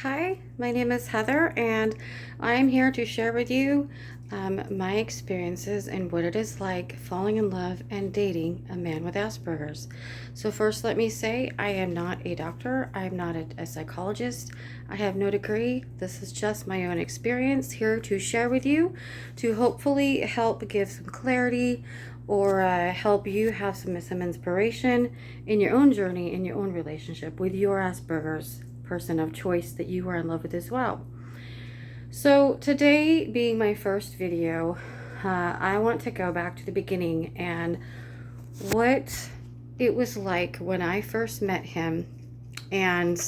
Hi, my name is Heather, and I'm here to share with you my experiences and what it is like falling in love and dating a man with Asperger's. So, first, let me say I am not a doctor, I am not a psychologist, I have no degree. This is just my own experience here to share with you to hopefully help give some clarity or help you have some inspiration in your own journey, in your own relationship with your Asperger's person of choice that you are in love with as well. So today being my first video, I want to go back to the beginning and what it was like when I first met him, and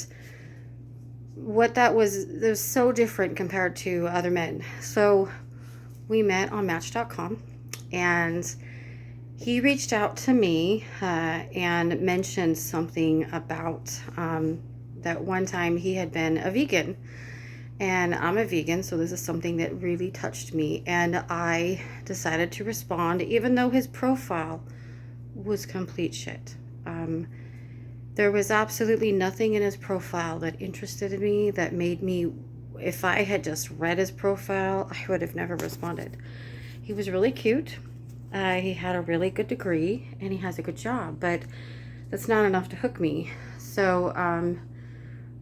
what that was so different compared to other men. So we met on Match.com, and he reached out to me and mentioned something about that one time he had been a vegan, and I'm a vegan, so this is something that really touched me, and I decided to respond even though his profile was complete shit. There was absolutely nothing in his profile that interested me, that made me, if I had just read his profile, I would have never responded. He was really cute. He had a really good degree and he has a good job, but that's not enough to hook me. So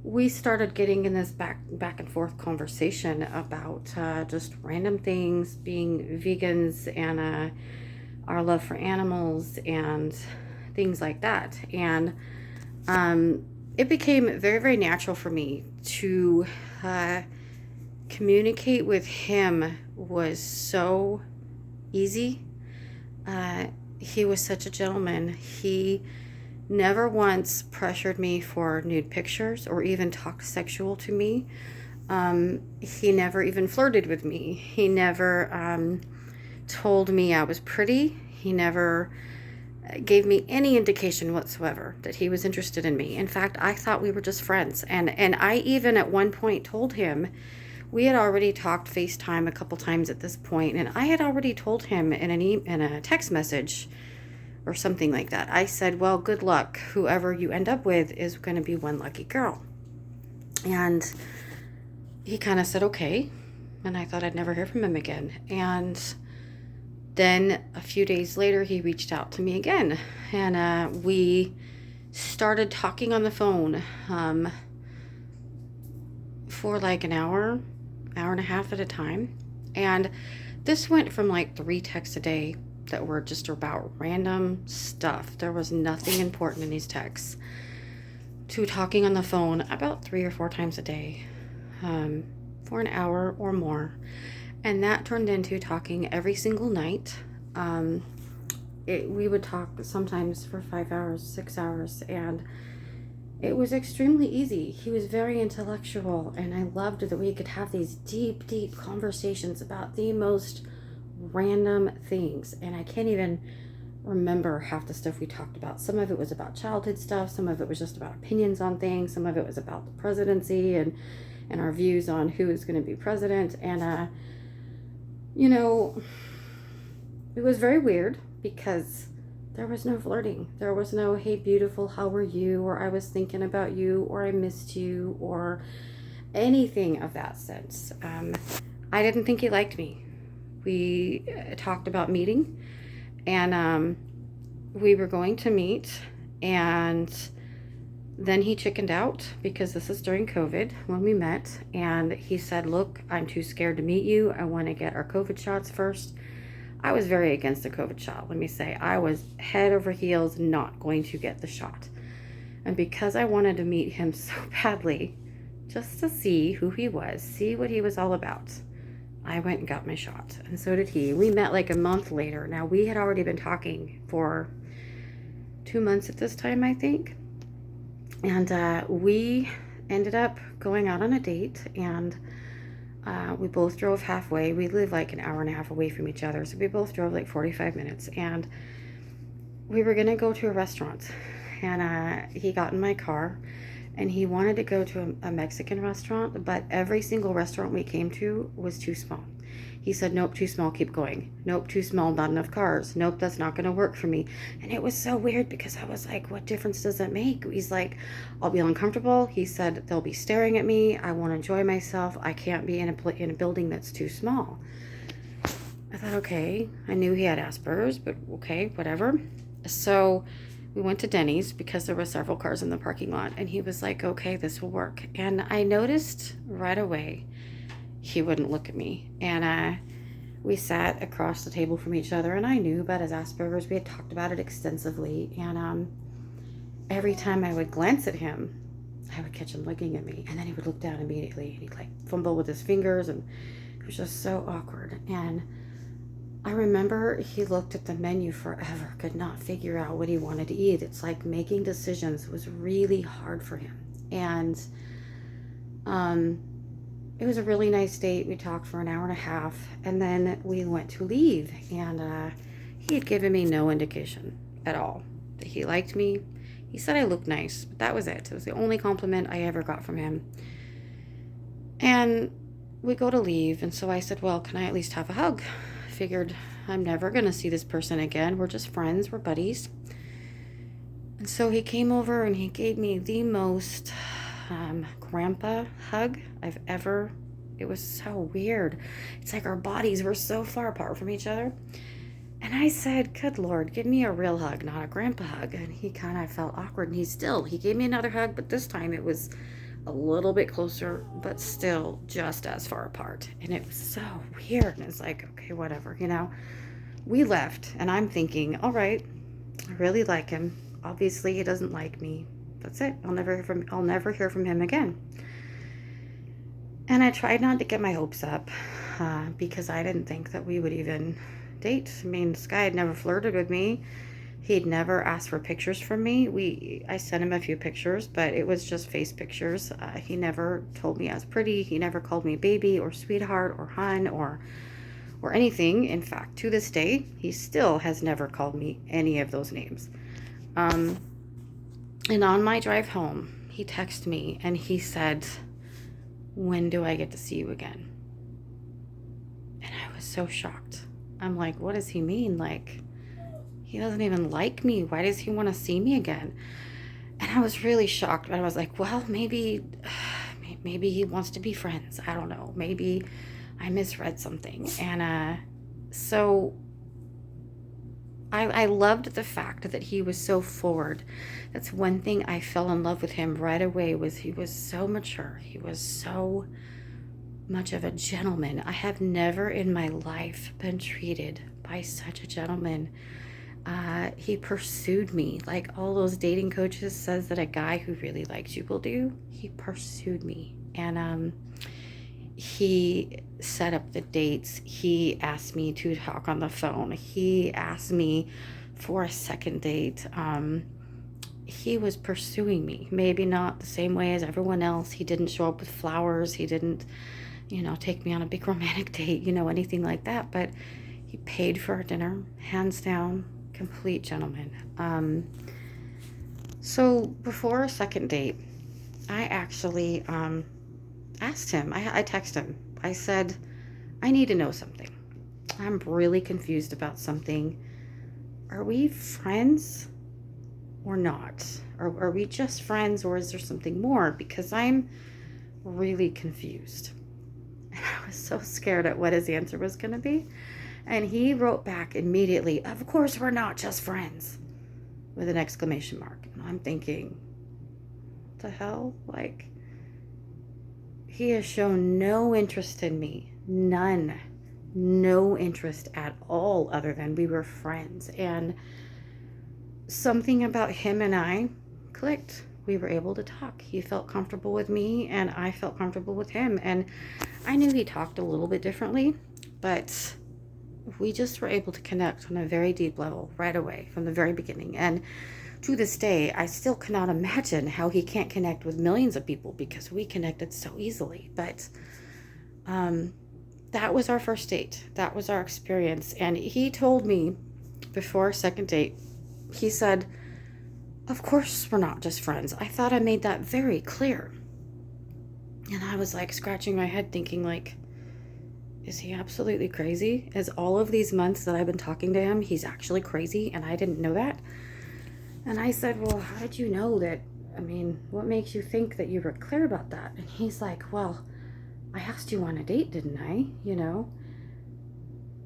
we started getting in this back and forth conversation about just random things, being vegans, and our love for animals and things like that. And it became very, very natural for me to communicate with him. Was so easy. He was such a gentleman. He never once pressured me for nude pictures or even talked sexual to me. He never even flirted with me. He never told me I was pretty. He never gave me any indication whatsoever that he was interested in me. In fact, I thought we were just friends. And I even at one point told him, we had already talked FaceTime a couple times at this point, and I had already told him in a text message or something like that. I said, well, good luck. Whoever you end up with is going to be one lucky girl. And he kind of said, okay. And I thought I'd never hear from him again. And then a few days later, he reached out to me again. And we started talking on the phone for like an hour and a half at a time. And this went from like 3 texts a day that were just about random stuff. There was nothing important in these texts, to talking on the phone about 3 or 4 times a day for an hour or more. And that turned into talking every single night. We would talk sometimes for 5 hours, 6 hours, and it was extremely easy. He was very intellectual, and I loved that we could have these deep, deep conversations about the most random things. And I can't even remember half the stuff we talked about. Some of it was about childhood stuff. Some of it was just about opinions on things. Some of it was about the presidency and our views on who is going to be president. And, it was very weird because there was no flirting. There was no, hey, beautiful, how are you? Or I was thinking about you, or I missed you, or anything of that sense. I didn't think he liked me. We talked about meeting, and we were going to meet, and then he chickened out because this is during COVID when we met, and he said, look, I'm too scared to meet you. I want to get our COVID shots first. I was very against the COVID shot. Let me say, I was head over heels not going to get the shot. And because I wanted to meet him so badly, just to see who he was, see what he was all about, I went and got my shot. And so did he. We met like a month later. Now, we had already been talking for 2 months at this time, I think. And we ended up going out on a date, and we both drove halfway. We live like an hour and a half away from each other, so we both drove like 45 minutes, and we were gonna go to a restaurant. And he got in my car, and he wanted to go to a Mexican restaurant, but every single restaurant we came to was too small. He said, nope, too small, keep going. Nope, too small, not enough cars. Nope, that's not going to work for me. And it was so weird because I was like, what difference does it make? He's like, I'll be uncomfortable. He said, they'll be staring at me. I want to enjoy myself. I can't be in a building that's too small. I thought, okay. I knew he had Asperger's, but okay, whatever. So we went to Denny's because there were several cars in the parking lot. And he was like, okay, this will work. And I noticed right away he wouldn't look at me. And we sat across the table from each other, and I knew about his Asperger's. We had talked about it extensively. And every time I would glance at him, I would catch him looking at me. And then he would look down immediately, and he'd like fumble with his fingers, and it was just so awkward. And I remember he looked at the menu forever, could not figure out what he wanted to eat. It's like making decisions was really hard for him. And it was a really nice date. We talked for an hour and a half, and then we went to leave. And he had given me no indication at all that he liked me. He said I looked nice, but that was it. It was the only compliment I ever got from him. And we go to leave, and so I said, well, can I at least have a hug? I figured I'm never going to see this person again. We're just friends. We're buddies. And so he came over, and he gave me the most grandpa hug I've ever. It was so weird. It's like our bodies were so far apart from each other. And I said, good Lord, give me a real hug, not a grandpa hug. And he kind of felt awkward, and he gave me another hug, but this time it was a little bit closer, but still just as far apart. And it was so weird. And it's like, okay, whatever, We left, and I'm thinking, all right, I really like him. Obviously, he doesn't like me. That's it. I'll never hear from him again. And I tried not to get my hopes up because I didn't think that we would even date. I mean, this guy had never flirted with me. He'd never asked for pictures from me. I sent him a few pictures, but it was just face pictures. He never told me I was pretty. He never called me baby or sweetheart or hun or anything. In fact, to this day, he still has never called me any of those names. And on my drive home, he texted me and he said, when do I get to see you again? And I was so shocked. I'm like, what does he mean? Like, he doesn't even like me. Why does he want to see me again? And I was really shocked. I was like, well, maybe he wants to be friends. I don't know. Maybe I misread something. And so I loved the fact that he was so forward. That's one thing I fell in love with him right away, was he was so mature. He was so much of a gentleman. I have never in my life been treated by such a gentleman. He pursued me like all those dating coaches says that a guy who really likes you will do. He pursued me, and he set up the dates. He asked me to talk on the phone. He asked me for a second date. He was pursuing me, maybe not the same way as everyone else. He didn't show up with flowers. He didn't, take me on a big romantic date, anything like that. But he paid for our dinner, hands down, complete gentleman. So before our second date, I actually asked him, I texted him. I said, I need to know something. I'm really confused about something. Are we friends or not? Are we just friends, or is there something more? Because I'm really confused. And I was so scared at what his answer was going to be. And he wrote back immediately, of course we're not just friends, with an exclamation mark. And I'm thinking, what the hell? Like, he has shown no interest in me. None. No interest at all, other than we were friends. And something about him and I clicked. We were able to talk. He felt comfortable with me, and I felt comfortable with him. And I knew he talked a little bit differently, but we just were able to connect on a very deep level right away from the very beginning. And to this day, I still cannot imagine how he can't connect with millions of people, because we connected so easily. But that was our first date. That was our experience. And he told me before our second date, he said, Of course, we're not just friends. I thought I made that very clear. And I was like scratching my head thinking like, is he absolutely crazy? As all of these months that I've been talking to him, he's actually crazy and I didn't know that? And I said, well, how did you know that? I mean, what makes you think that you were clear about that? And he's like, well, I asked you on a date, didn't I? You know?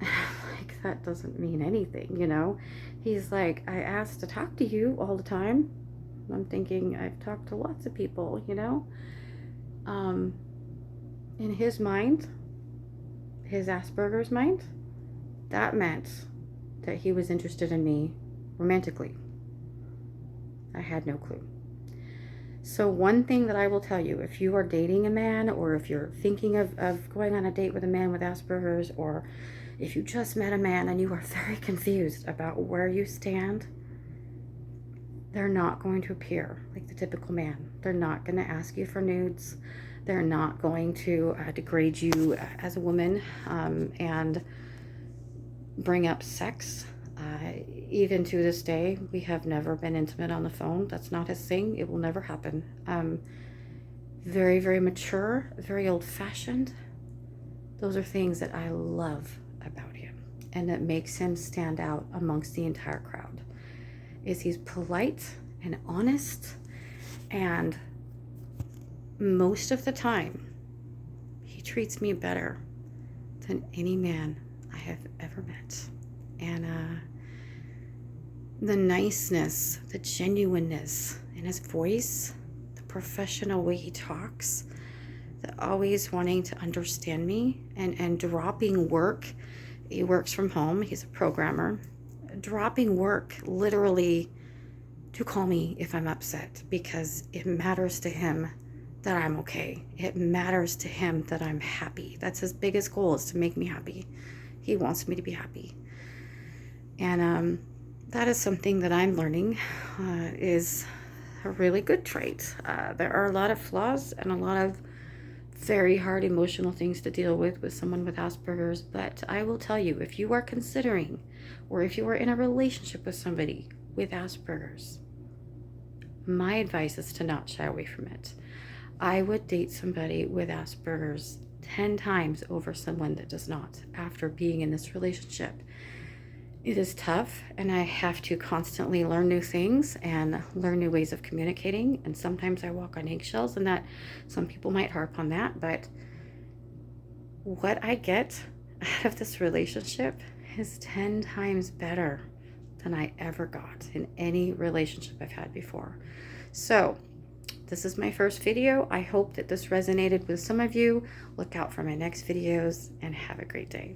Like, that doesn't mean anything, you know? He's like, I asked to talk to you all the time. I'm thinking, I've talked to lots of people, you know? In his mind, his Asperger's mind, that meant that he was interested in me romantically. I had no clue. So one thing that I will tell you, if you are dating a man, or if you're thinking of going on a date with a man with Asperger's, or if you just met a man and you are very confused about where you stand, they're not going to appear like the typical man. They're not going to ask you for nudes. They're not going to degrade you as a woman and bring up sex. Even to this day, we have never been intimate on the phone. That's not his thing. It will never happen. Very, very mature, very old-fashioned. Those are things that I love about him and that makes him stand out amongst the entire crowd. Is he's polite and honest, and most of the time he treats me better than any man I have ever met. And the niceness, the genuineness in his voice, the professional way he talks, the always wanting to understand me, and dropping work. He works from home, he's a programmer, dropping work literally to call me if I'm upset, because it matters to him that I'm okay. It matters to him that I'm happy. That's his biggest goal, is to make me happy. He wants me to be happy. And that is something that I'm learning is a really good trait. There are a lot of flaws and a lot of very hard emotional things to deal with someone with Asperger's, but I will tell you, if you are considering, or if you are in a relationship with somebody with Asperger's, my advice is to not shy away from it. I would date somebody with Asperger's 10 times over someone that does not, after being in this relationship. It is tough, and I have to constantly learn new things and learn new ways of communicating, and sometimes I walk on eggshells, and that some people might harp on that, but what I get out of this relationship is 10 times better than I ever got in any relationship I've had before. So this is my first video. I hope that this resonated with some of you. Look out for my next videos, and have a great day.